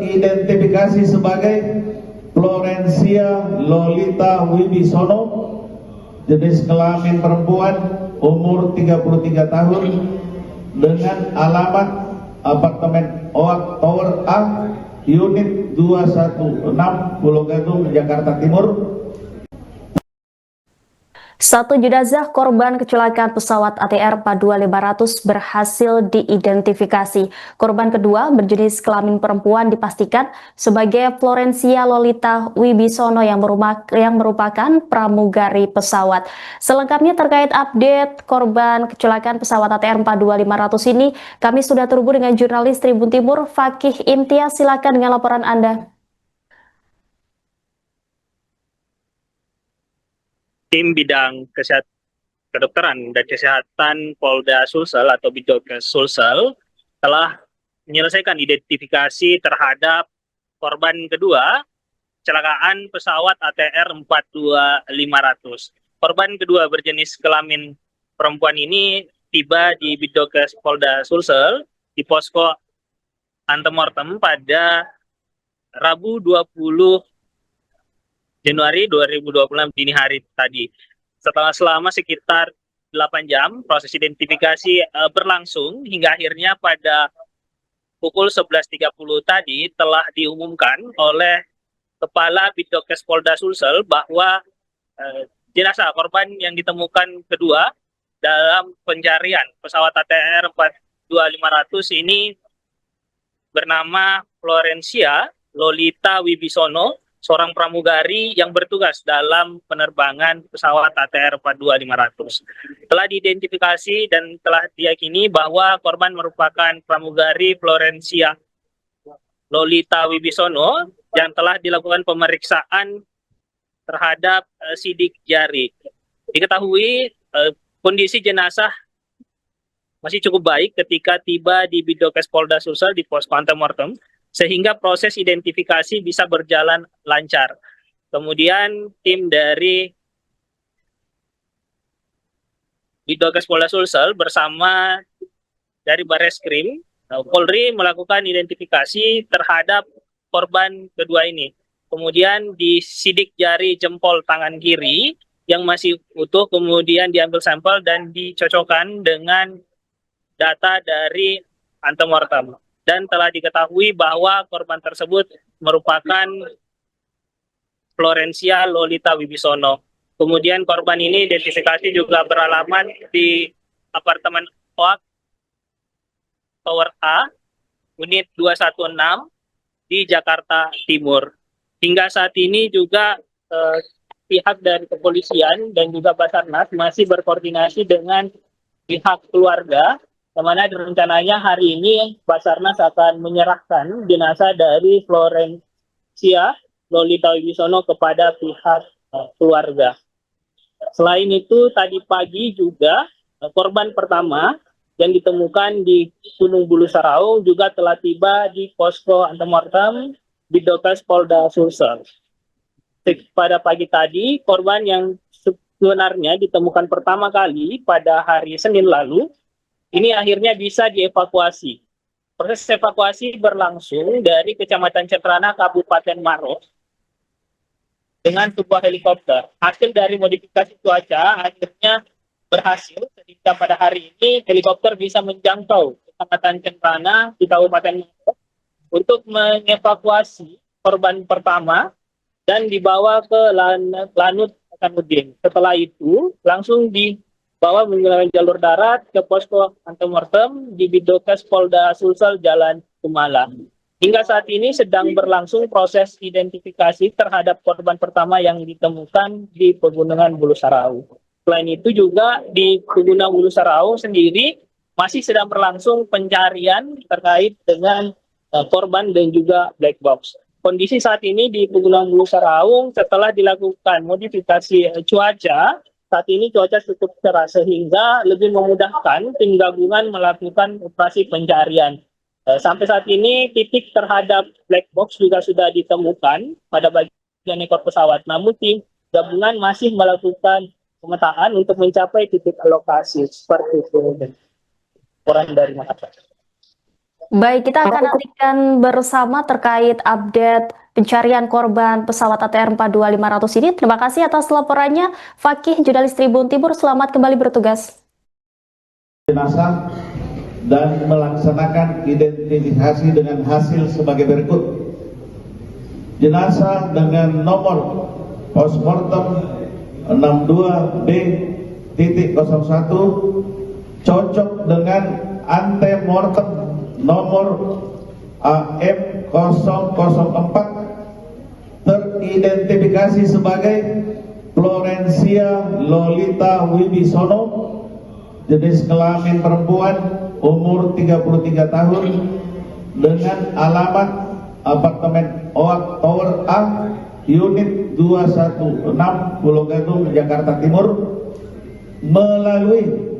teridentifikasi sebagai Florencia Lolita Wibisono, jenis kelamin perempuan, umur 33 tahun, dengan alamat apartemen Oak Tower A, unit 216, Pulau Gadung, Jakarta Timur. Satu jenazah korban kecelakaan pesawat ATR 42500 berhasil diidentifikasi. Korban kedua berjenis kelamin perempuan dipastikan sebagai Florencia Lolita Wibisono yang merupakan pramugari pesawat. Selengkapnya terkait update korban kecelakaan pesawat ATR 42500 ini, kami sudah terhubung dengan jurnalis Tribun Timur Fakih Imtiaz. Silakan dengan laporan Anda. Tim bidang kedokteran dan kesehatan Polda Sulsel atau Bidokes Sulsel telah menyelesaikan identifikasi terhadap korban kedua kecelakaan pesawat ATR 42500. Korban kedua berjenis kelamin perempuan ini tiba di Bidokes Polda Sulsel di posko antemortem pada Rabu 20 Januari 2026 dini hari tadi. Selama sekitar 8 jam, proses identifikasi berlangsung hingga akhirnya pada pukul 11.30 tadi telah diumumkan oleh Kepala Bidokes Polda Sulsel bahwa jenazah korban yang ditemukan kedua dalam pencarian pesawat ATR 42500 ini bernama Florencia Lolita Wibisono, seorang pramugari yang bertugas dalam penerbangan pesawat ATR 42500. Telah diidentifikasi dan telah diyakini bahwa korban merupakan pramugari Florencia Lolita Wibisono yang telah dilakukan pemeriksaan terhadap sidik jari. Diketahui kondisi jenazah masih cukup baik ketika tiba di Bidokes Polda Sulsel di pos antemortem, sehingga proses identifikasi bisa berjalan lancar. Kemudian tim dari Bidokes Polda Sulsel bersama dari Barreskrim Polri melakukan identifikasi terhadap korban kedua ini. Kemudian disidik jari jempol tangan kiri yang masih utuh, kemudian diambil sampel dan dicocokkan dengan data dari antemortem. Dan telah diketahui bahwa korban tersebut merupakan Florencia Lolita Wibisono. Kemudian korban ini identifikasi juga beralamat di apartemen Oak Tower A, unit 216 di Jakarta Timur. Hingga saat ini juga pihak dari kepolisian dan juga Basarnas masih berkoordinasi dengan pihak keluarga, di mana rencananya hari ini Basarnas akan menyerahkan jenazah dari Florencia Lolita Wibisono kepada pihak keluarga. Selain itu, tadi pagi juga korban pertama yang ditemukan di Gunung Bulu Sarau juga telah tiba di posko antemortem Bidokes Polda Sulsel. Pada pagi tadi, korban yang sebenarnya ditemukan pertama kali pada hari Senin lalu, ini akhirnya bisa dievakuasi. Proses evakuasi berlangsung dari Kecamatan Cetrana, Kabupaten Maros, dengan sebuah helikopter. Hasil dari modifikasi cuaca akhirnya berhasil, sehingga pada hari ini helikopter bisa menjangkau Kecamatan Cetrana di Kabupaten Maros untuk mengevakuasi korban pertama dan dibawa ke Lanut Hasanuddin. Setelah itu langsung dibawa menggunakan jalur darat ke posko antemortem di Bidokes Polda Sulsel Jalan Kumala. Hingga saat ini sedang berlangsung proses identifikasi terhadap korban pertama yang ditemukan di Pegunungan Bulu Sarau. Selain itu juga di Pegunungan Bulu Sarau sendiri masih sedang berlangsung pencarian terkait dengan korban dan juga black box. Kondisi saat ini di Pegunungan Bulu Sarau setelah dilakukan modifikasi cuaca, saat ini cuaca cukup cerah sehingga lebih memudahkan tim gabungan melakukan operasi pencarian. Sampai saat ini titik terhadap black box juga sudah ditemukan pada bagian ekor pesawat. Namun tim gabungan masih melakukan pemetaan untuk mencapai titik lokasi seperti itu. Laporan dari Makassar. Baik, kita akan nantikan bersama terkait update pencarian korban pesawat ATR 42500 ini. Terima kasih atas laporannya, Fakih, jurnalis Tribun Timur. Selamat kembali bertugas. Jenazah dan melaksanakan identifikasi dengan hasil sebagai berikut. Jenazah dengan nomor postmortem 62B.01 cocok dengan antemortem nomor AM004 teridentifikasi sebagai Florencia Lolita Wibisono, jenis kelamin perempuan, umur 33 tahun, dengan alamat apartemen Oak Tower A, unit 216, Pulau Gadung, Jakarta Timur, melalui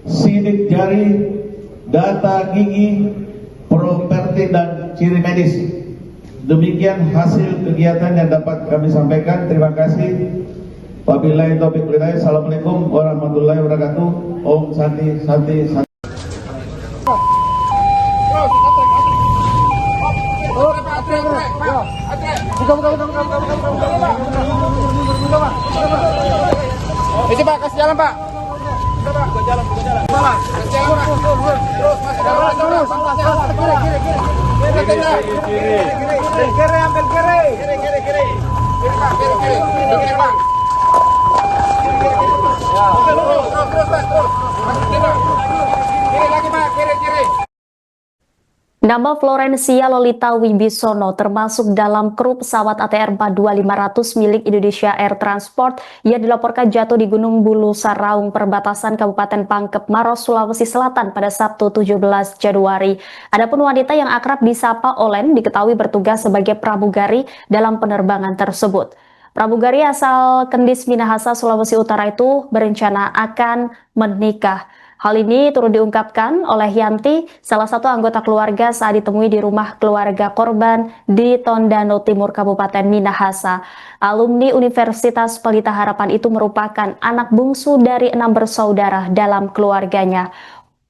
sidik jari, data gigi, properti, dan ciri medis. Demikian hasil kegiatan yang dapat kami sampaikan. Terima kasih. Wabillahi taufiq wal hidayah. Assalamualaikum warahmatullahi wabarakatuh. Om Santi Santi Santi. Ini Pak, kasih jalan Pak. Pak, jalan. Kasih jalan. Terus, masih jalan. Kiri, ambil kiri. Kiri, Pak, kiri. Kiri, Pak. Terus, Pak, terus. Masih kiri, Pak. Kiri lagi, Pak, kiri. Nama Florencia Lolita Wibisono termasuk dalam kru pesawat ATR 42500 milik Indonesia Air Transport yang dilaporkan jatuh di Gunung Bulu Saraung, perbatasan Kabupaten Pangkep Maros, Sulawesi Selatan pada Sabtu 17 Januari. Adapun wanita yang akrab disapa Olen diketahui bertugas sebagai pramugari dalam penerbangan tersebut. Pramugari asal Kendis Minahasa, Sulawesi Utara itu berencana akan menikah. Hal ini turut diungkapkan oleh Yanti, salah satu anggota keluarga saat ditemui di rumah keluarga korban di Tondano Timur, Kabupaten Minahasa. Alumni Universitas Pelita Harapan itu merupakan anak bungsu dari 6 bersaudara dalam keluarganya.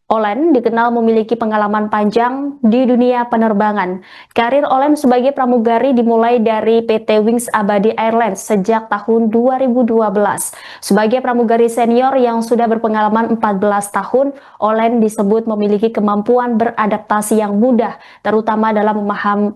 Olen dikenal memiliki pengalaman panjang di dunia penerbangan. Karir Olen sebagai pramugari dimulai dari PT Wings Abadi Airlines sejak tahun 2012. Sebagai pramugari senior yang sudah berpengalaman 14 tahun, Olen disebut memiliki kemampuan beradaptasi yang mudah, terutama dalam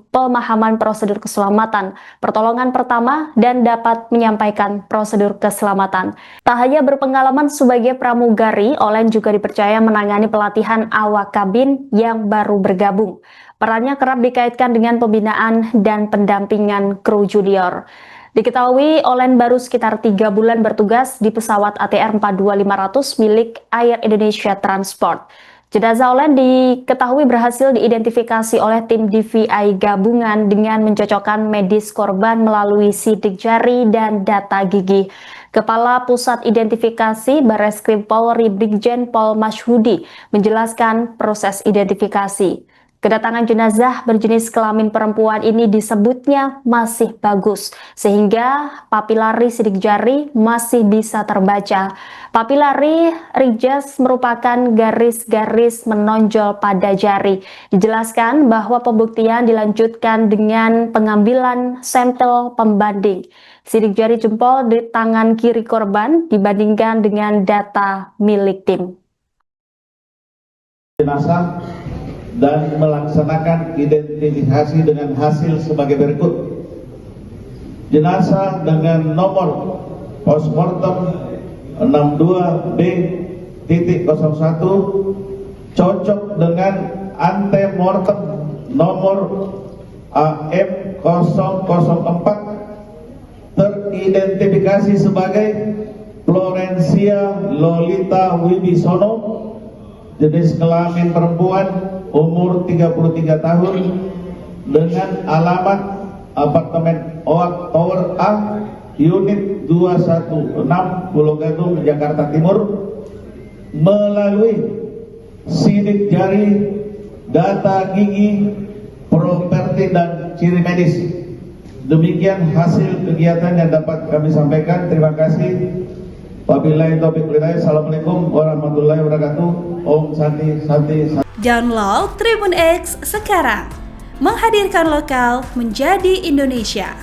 pemahaman prosedur keselamatan, pertolongan pertama, dan dapat menyampaikan prosedur keselamatan. Tak hanya berpengalaman sebagai pramugari, Olen juga dipercaya menangani pelatihan awak kabin yang baru bergabung. Perannya kerap dikaitkan dengan pembinaan dan pendampingan kru junior. Diketahui Olen baru sekitar 3 bulan bertugas di pesawat ATR 42500 milik Air Indonesia Transport. Jenazah Olen diketahui berhasil diidentifikasi oleh tim DVI gabungan dengan mencocokkan medis korban melalui sidik jari dan data gigi. Kepala Pusat Identifikasi Barreskrim Polri Brigjen Pol Masyhudi menjelaskan proses identifikasi. Kedatangan jenazah berjenis kelamin perempuan ini disebutnya masih bagus, sehingga papilari sidik jari masih bisa terbaca. Papilari rijaz merupakan garis-garis menonjol pada jari. Dijelaskan bahwa pembuktian dilanjutkan dengan pengambilan sampel pembanding. Sidik jari jempol di tangan kiri korban dibandingkan dengan data milik tim. Jenazah dan melaksanakan identifikasi dengan hasil sebagai berikut. Jenazah dengan nomor postmortem 62B.01 cocok dengan antemortem nomor AM004 teridentifikasi sebagai Florencia Lolita Wibisono, jenis kelamin perempuan, umur 33 tahun, dengan alamat apartemen Oak Tower A, unit 216, Pulau Gadung, Jakarta Timur, melalui sidik jari, data gigi, properti, dan ciri medis. Demikian hasil kegiatan yang dapat kami sampaikan. Terima kasih. Wabillahi taufiq walhidayah. Assalamualaikum warahmatullahi wabarakatuh. Om Santi Santi. Download Tribun X sekarang. Menghadirkan lokal menjadi Indonesia.